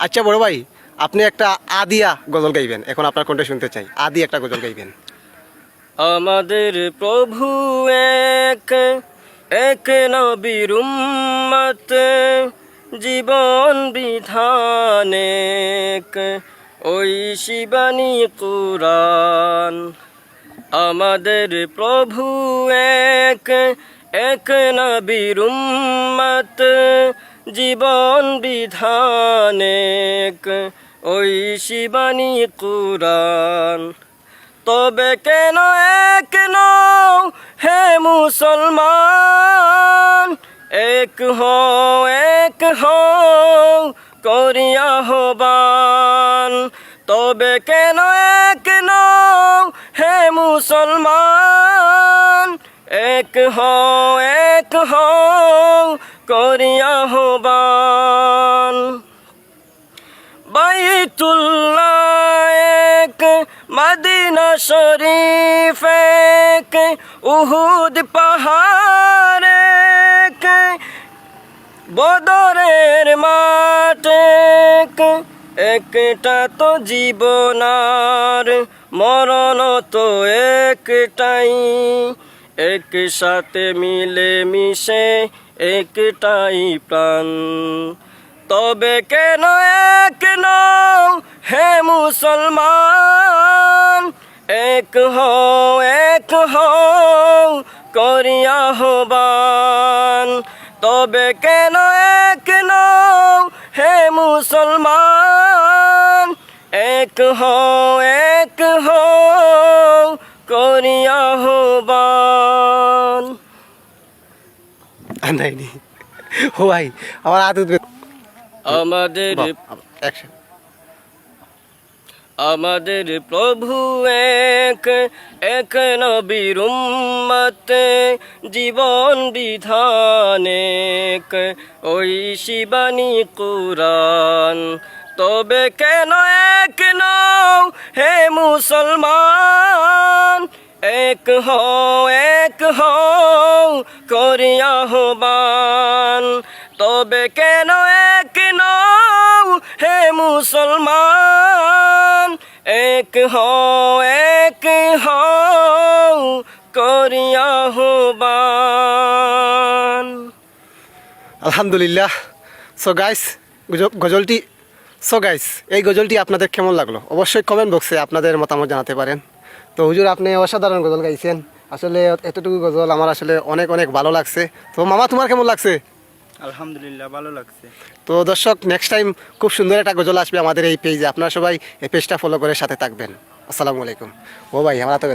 আচ্ছা বড় ভাই, আপনি একটা আদিয়া গজল গাইবেন, এখন আপনার কণ্ঠে শুনতে চাই, আদি একটা গজল গাইবেন। আমাদের প্রভু এক, এক নবীর উম্মত, জীবন বিধান এক, ওই শিবানী কুরআন। আমাদের প্রভু এক, এক নবীর উম্মত, জীবন বিধান এক, ওই শিবানী কুরআন। তবে কেন এক নও হে মুসলমান, এক হও করিয়া আহ্বান। তবে কেন এক নও হে মুসলমান, এক হও করিয়া আহ্বান। বাইতুল্লাহ এক, মদিনা শরীফ এক, উহুদ পাহাড় এক, বদরের মাঠ এক, একটা তো জীবনার মরণ তো একটাই, একসাথে মিলে মিশে একটাই প্রাণ। তবে কেন এক নও হে মুসলমান, এক হও করিয়া আহ্বান। তবে কেন এক নও হে মুসলমান, এক হও করিয়া আহ্বান। নাই নি ও ভাই, আমার আদত আমাদের আমাদের প্রভু এক, এক নবীর উম্মত, জীবন বিধান এক, ওই শিবানী কুরআন। তবে কেন এক নও হে মুসলমান, এক হও করিয়া আহ্বান। তবে কেন এক নও হে মুসলমান, এক হও করিয়া আহ্বান। আলহামদুলিল্লাহ। সো গাইস, গজলটি এই গজলটি আপনাদের কেমন লাগলো অবশ্যই কমেন্ট বক্সে আপনাদের মতামত জানাতে পারেন। তো হুজুর, আপনি অসাধারণ গজল গাইছেন, আসলে এতটুকু গজল আমার আসলে অনেক অনেক ভালো লাগছে। তো মামা, তোমার কেমন লাগছে? আলহামদুলিল্লাহ, ভালো লাগছে। তো দর্শক, নেক্সট টাইম খুব সুন্দর একটা গজল আসবে আমাদের এই পেজে, আপনারা সবাই এই পেজটা ফলো করে সাথে থাকবেন। আসসালামু আলাইকুম। ও ভাই, আমরা তো